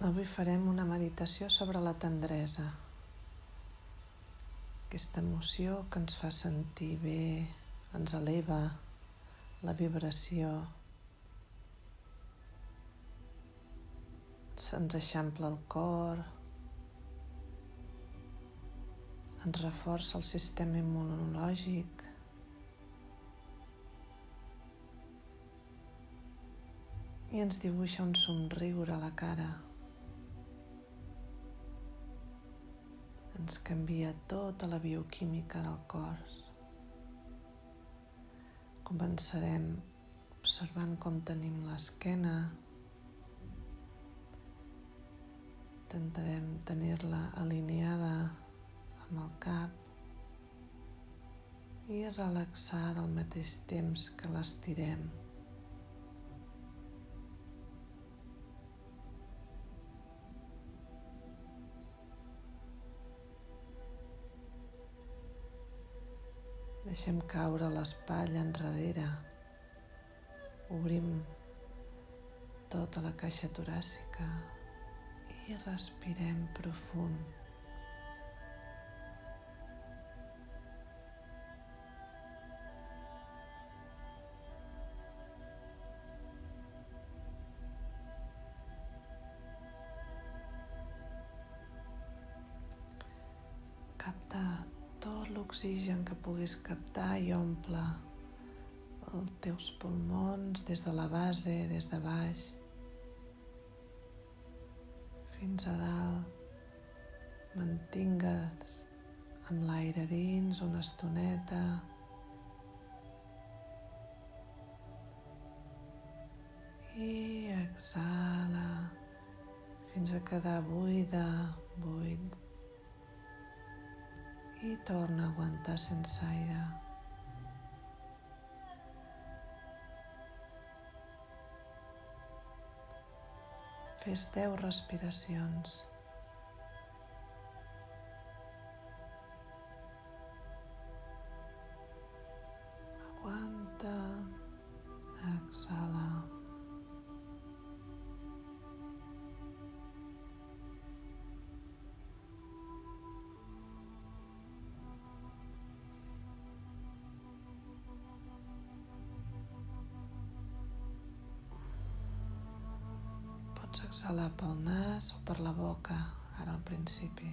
Avui farem una meditació sobre la tendresa, aquesta emoció que ens fa sentir bé, ens eleva la vibració, se'ns eixampla el cor, ens reforça el sistema immunològic i ens dibuixa un somriure a la cara. Ens canvia tota la bioquímica del cos. Començarem observant com tenim l'esquena. Intentarem tenir-la alineada amb el cap i relaxada al mateix temps que l'estirem. Deixem caure l'espatlla enrere, obrim tota la caixa toràcica i respirem profund. Capta tot l'oxigen que puguis captar i omple els teus pulmons des de la base, des de baix, fins a dalt. Mantingues amb l'aire dins una estoneta i exhala fins a quedar buit i torna a aguantar sense aire. Fes 10 respiracions. Aguanta, exhala. Pots exhalar pel nas o per la boca, ara al principi.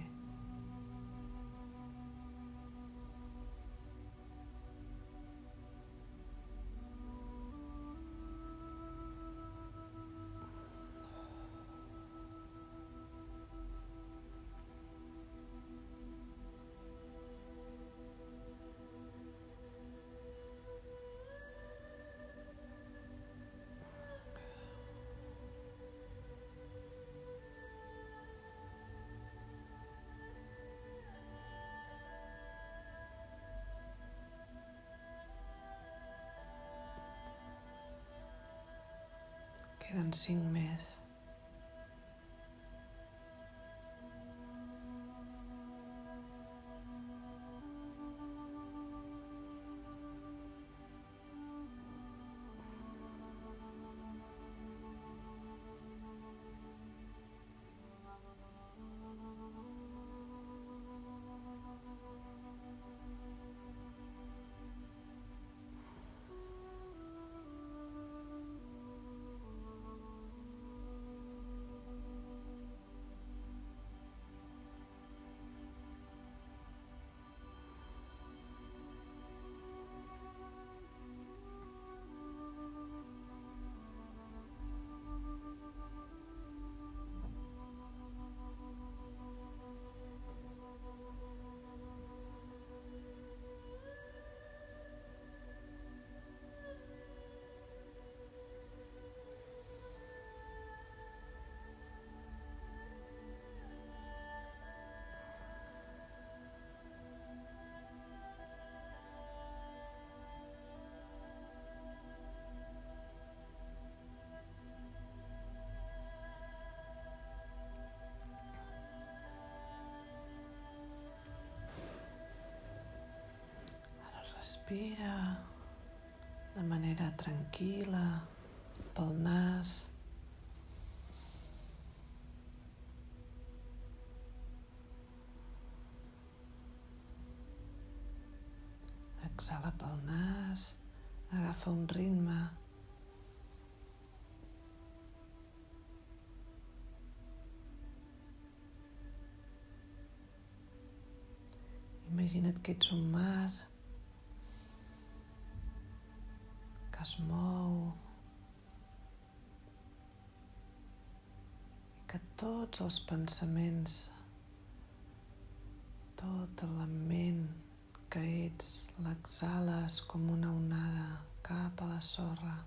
Queden 5 més. Respira de manera tranquil·la pel nas Exhala pel nas, agafa un ritme. Imagina't que ets un mar que es mou i que tots els pensaments, tota la ment que ets, l'exhales com una onada cap a la sorra.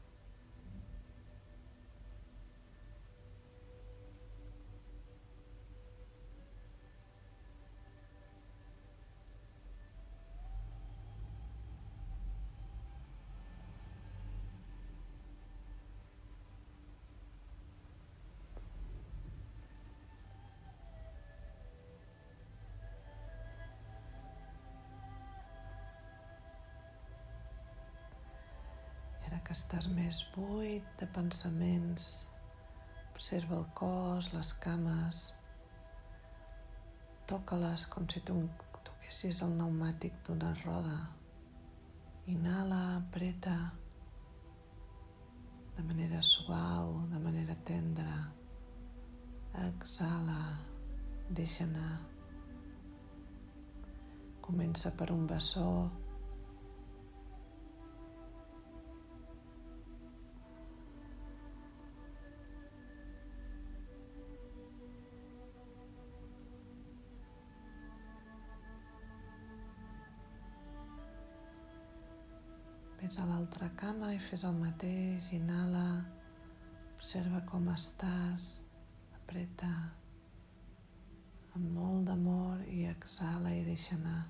Que estàs més buit de pensaments, observa el cos, les cames, toca-les com si toquessis el pneumàtic d'una roda. Inhala, apreta, de manera suau, de manera tendra. Exhala, deixa anar. Comença per un bessó. Ves a l'altra cama i fes el mateix. Inhala, observa com estàs, apreta amb molt d'amor i exhala i deixa anar.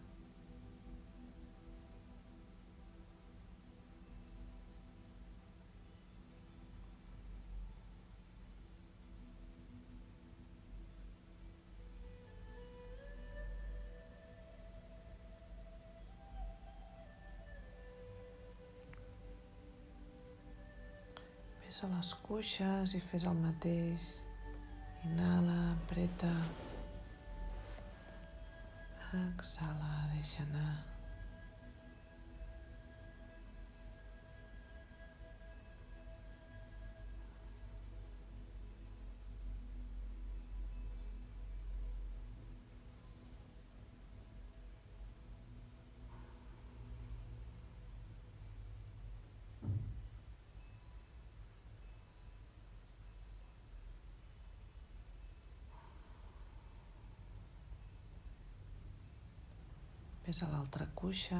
Ves a les cuixes i fes el mateix. Inhala, apreta. Exhala, deixa anar. Ves a l'altra cuixa.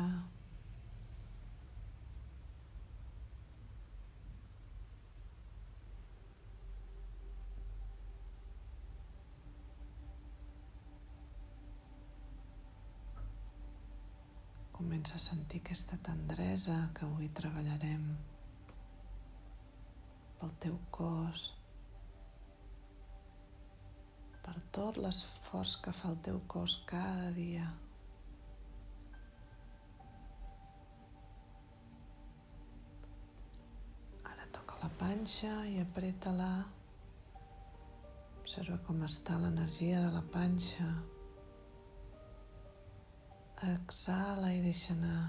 Comença a sentir aquesta tendresa que avui treballarem pel teu cos, per tot l'esforç que fa el teu cos cada dia. La panxa i apreta-la. Observa com està l'energia de la panxa. Exhala i deixa anar.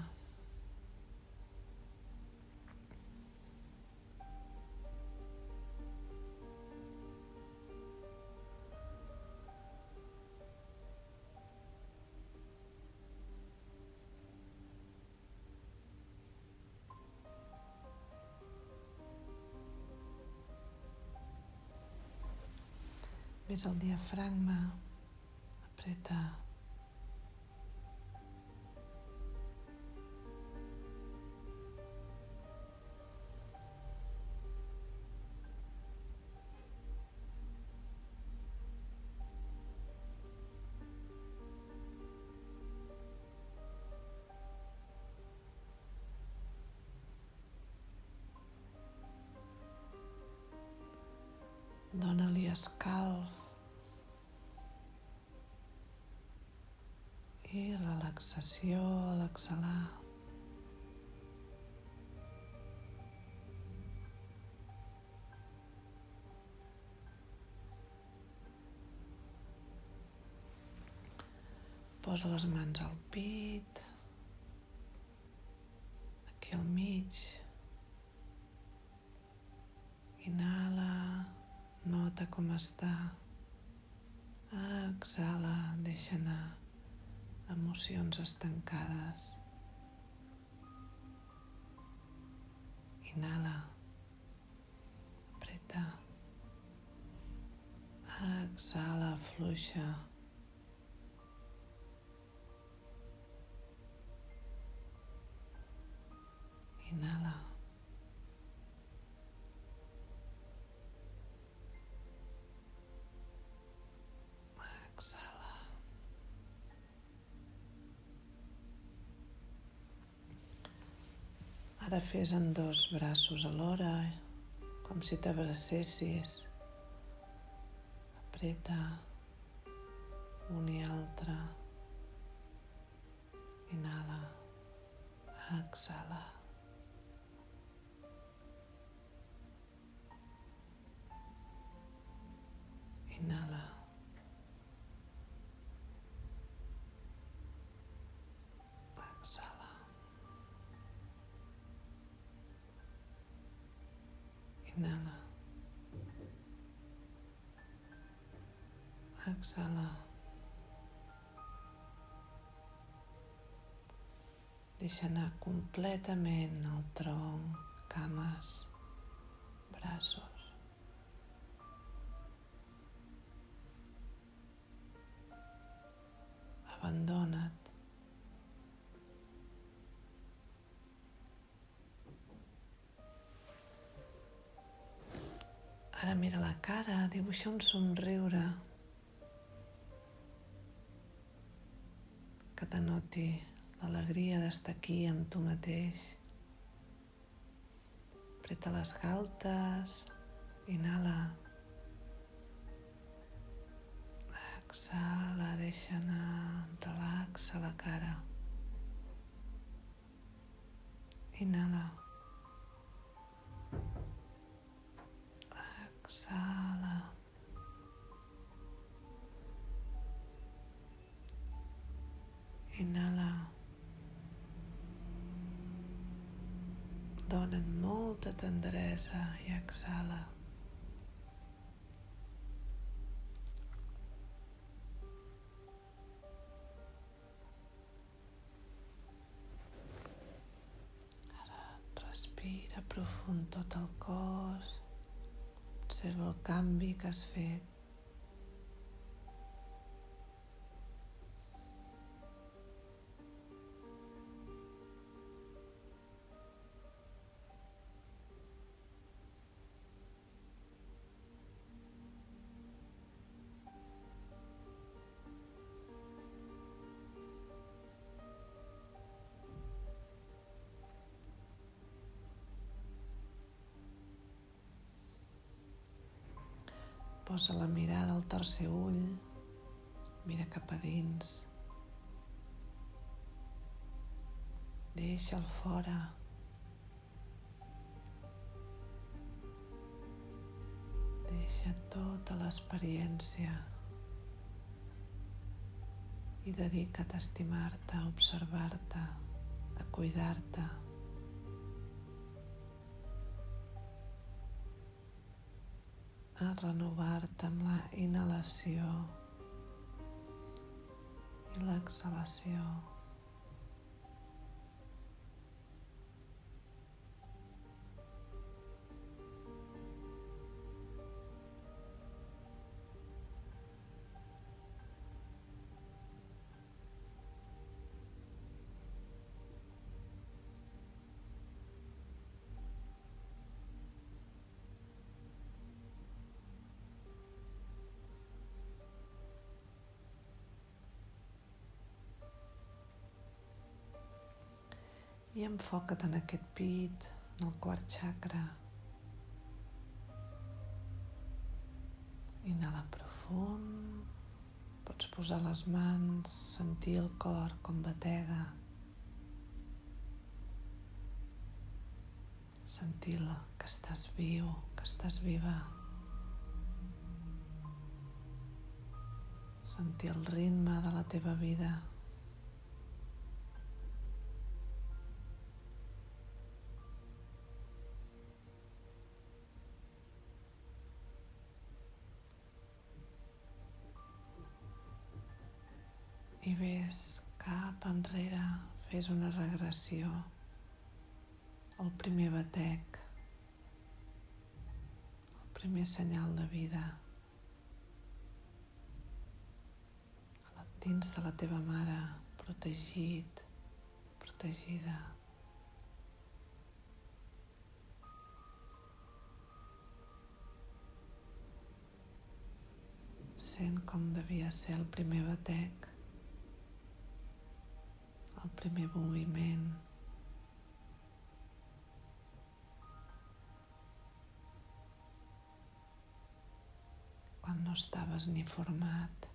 Ves al diafragma, apreta. Dóna-li escalf i relaxació a l'exhalar. Posa les mans al pit. aquí al mig. Inhala, nota com està. Exhala, deixa anar emocions estancades. Inhala, apreta. Exhala, afluixa. Inhala. Exhala. Ara fes en 2 braços alhora, com si t'abracessis. Apreta un i altre. Inhala. Exhala. Inhala. Exhala. Inhala. Exhala. Deixa anar completament el tronc, cames, braços. Abandona't. Ara mira la cara, dibuixa un somriure que denoti l'alegria d'estar aquí amb tu mateix. Apreta les galtes, inhala. Exhala, deixa anar, relaxa la cara. Inhala. Exhala. Inhala. Dona't molta tendresa i exhala. Respira profund tot el cos, observa el canvi que has fet. Posa la mirada al tercer ull, mira cap a dins, deixa'l fora. Deixa tota l'experiència i dedica't a estimar-te, a observar-te, a cuidar-te. A renovar-te amb la inhalació i l'exhalació. I enfoca't en aquest pit, en el quart chakra. Inhala profund. Pots posar les mans, sentir el cor com batega. Sentir que estàs viu, que estàs viva. Sentir el ritme de la teva vida. i ves cap enrere, fes una regressió al primer batec, el primer senyal de vida dins de la teva mare, protegit, protegida. Sent com devia ser el primer batec, el primer moviment. Quan no estaves ni format.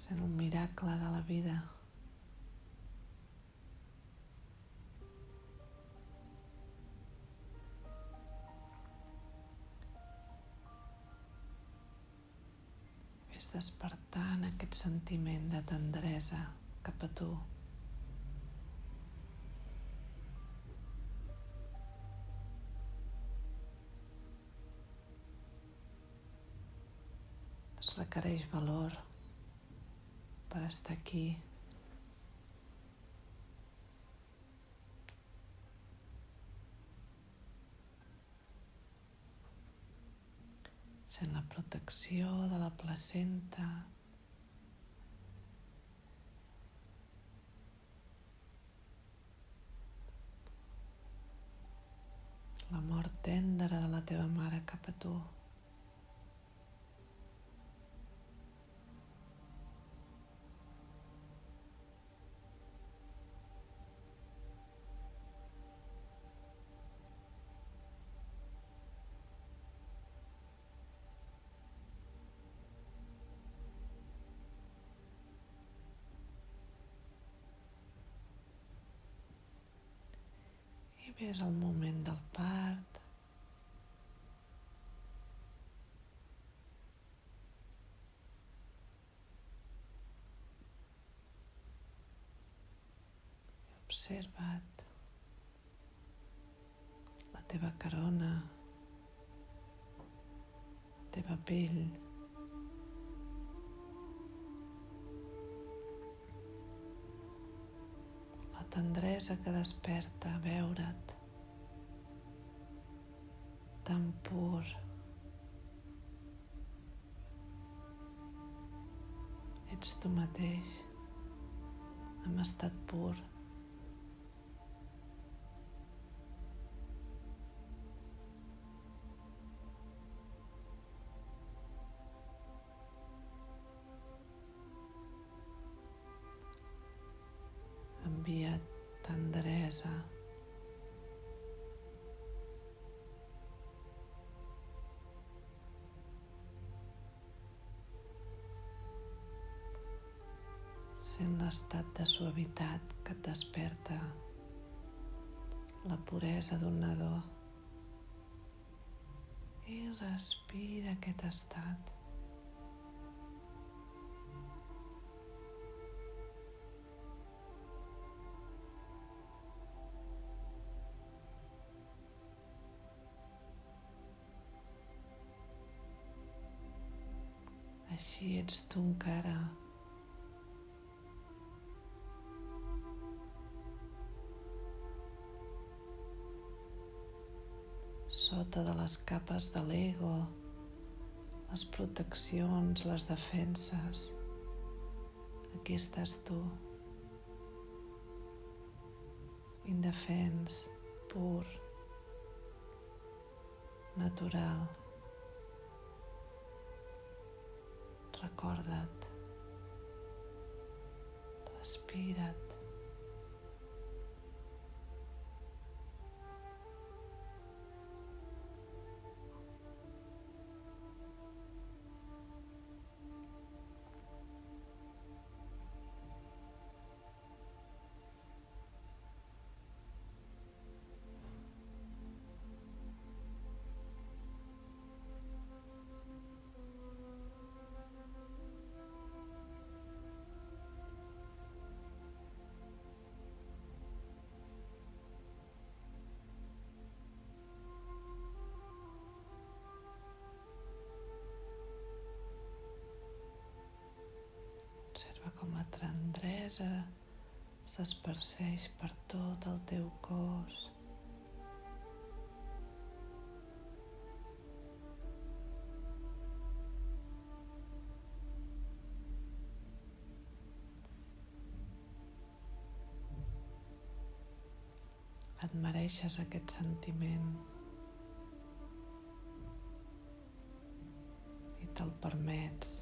Sent el miracle de la vida. Ves despertant aquest sentiment de tendresa cap a tu. Es requereix valor per estar aquí. Sent la protecció de la placenta. L'amor tendre de la teva mare cap a tu. I ves el moment del part. I observa't la teva carona, la teva pell. La tendresa que desperta veure't tan pur. Ets tu mateix, en estat pur. Envia tendresa. Sent l'estat de suavitat que et desperta, la puresa d'un nadó. I respira aquest estat. Així ets tu encara. Sota de les capes de l'ego, les proteccions, les defenses. Aquí estàs tu, indefens, pur, natural. Recorda't, respira't. Observa com la tendresa s'esparceix per tot el teu cos. Et mereixes aquest sentiment i te'l permets.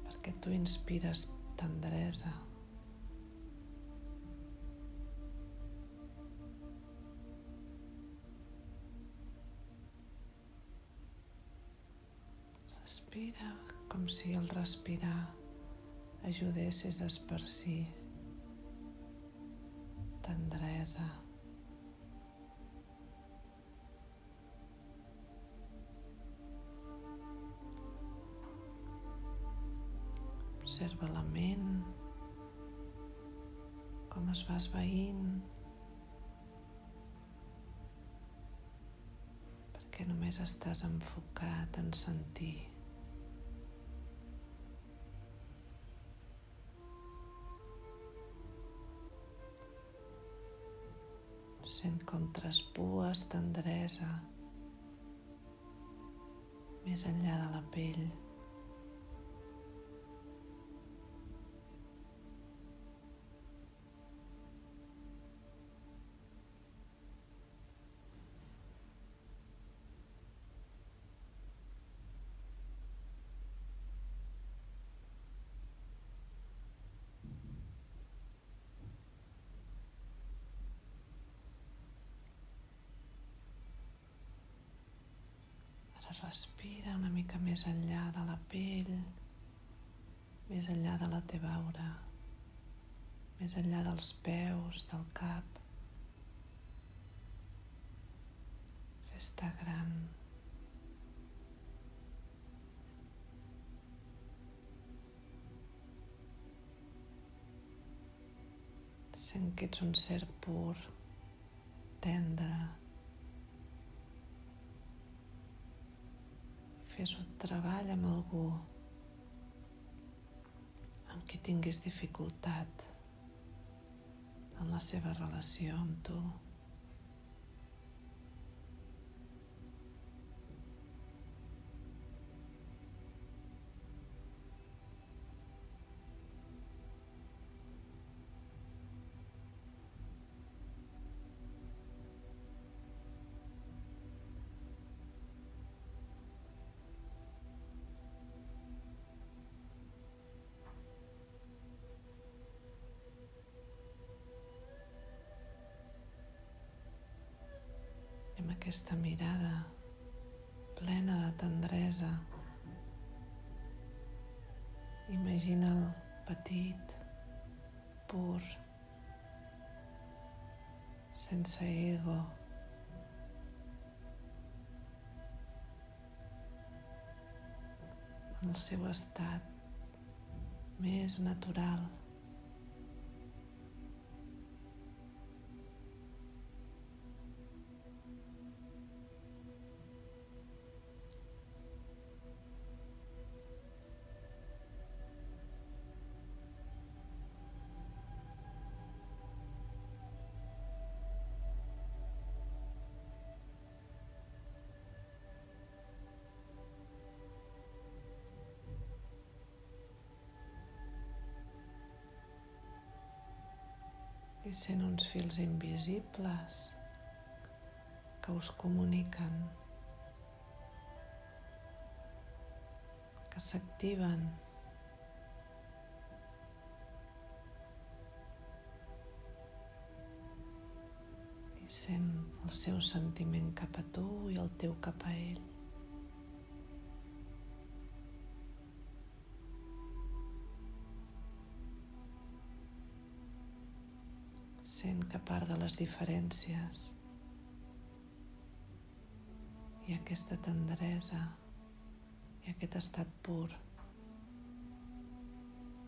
Perquè tu inspires tendresa. Respira com si al respirar ajudessis a esparcir tendresa. Observa la ment, com es va esvaint, perquè només estàs enfocat en sentir. Sent com traspues tendresa més enllà de la pell. Respira una mica més enllà de la pell, més enllà de la teva aura, més enllà dels peus, del cap. Fes-te gran. Sent que ets un ser pur, tendre. Fes un treball amb algú amb qui tinguis dificultat en la seva relació amb tu. Amb aquesta mirada plena de tendresa, imagina'l petit, pur, sense ego, en el seu estat més natural. I sent uns fils invisibles que us comuniquen, que s'activen. I sent el seu sentiment cap a tu i el teu cap a ell. Sent que a part de les diferències i aquesta tendresa i aquest estat pur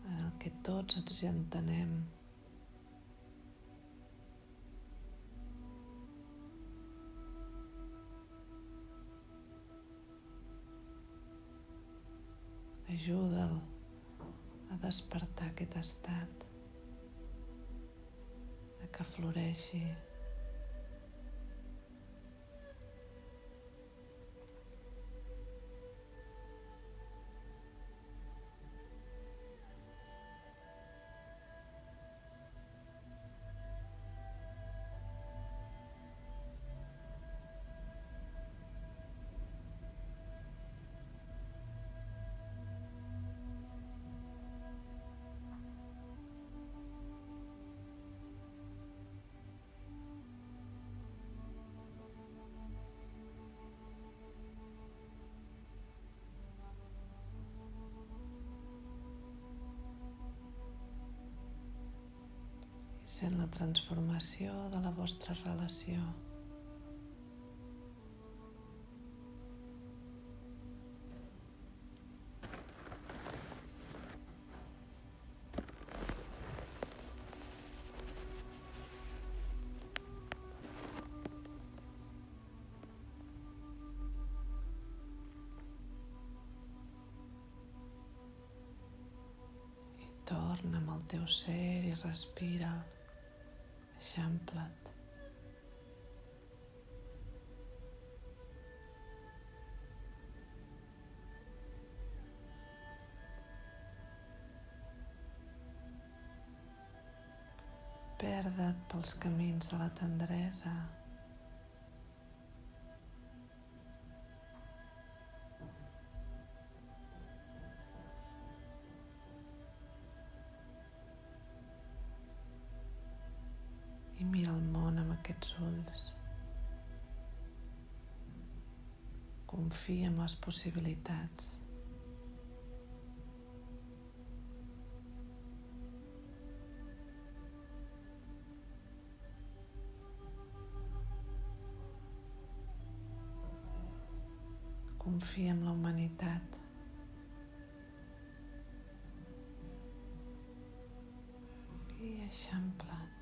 en el que tots ens hi entenem. Ajuda'l a despertar aquest estat, a que floreixi. Sent la transformació de la vostra relació. I torna amb el teu ser i respira'l. Eixampla't. Perda't pels camins de la tendresa. I mira el món amb aquests ulls. Confia en les possibilitats. Confia en la humanitat. I eixampla't.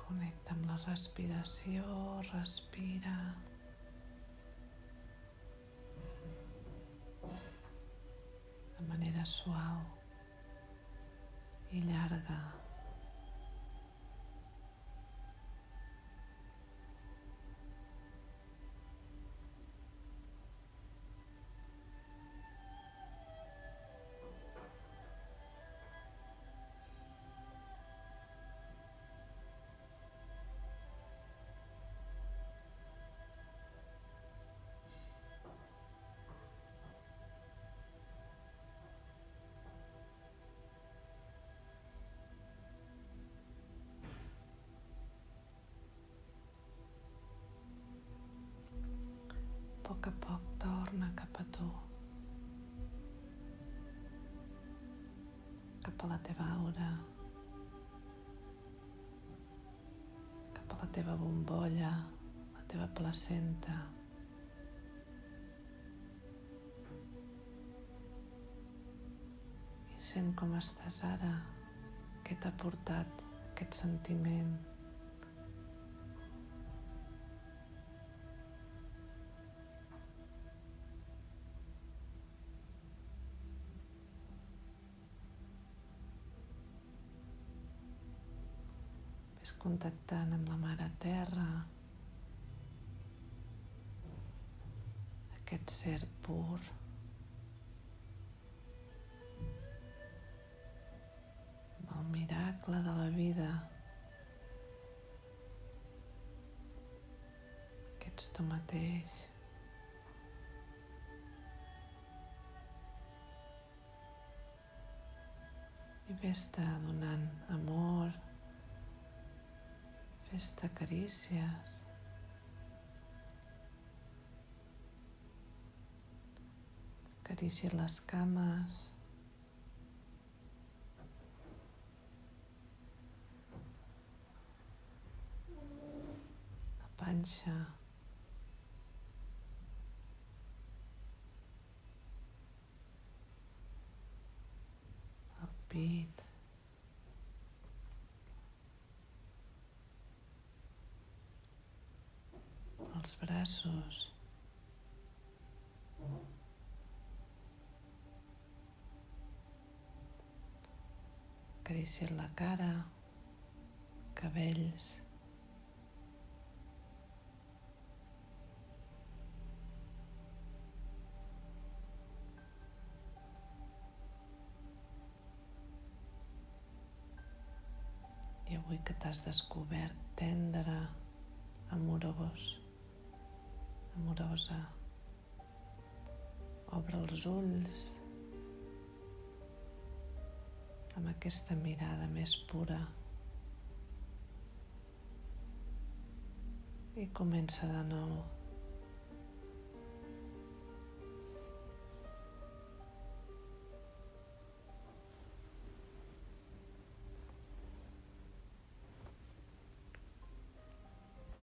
Connecta amb la respiració, respira. De manera suau i llarga. A poc torna cap a tu, cap a la teva aura, cap a la teva bombolla, la teva placenta. I sent com estàs ara, què t'ha portat aquest sentiment. Ves contactant amb la Mare Terra, aquest ser pur, amb el miracle de la vida, que ets tu mateix. I ves-te donant amor, ves-te carícies. Acaricia les cames, la panxa, pit, els braços, acaricia't la cara, cabells, i avui que t'has descobert tendre, amorosa, obre els ulls amb aquesta mirada més pura i comença de nou.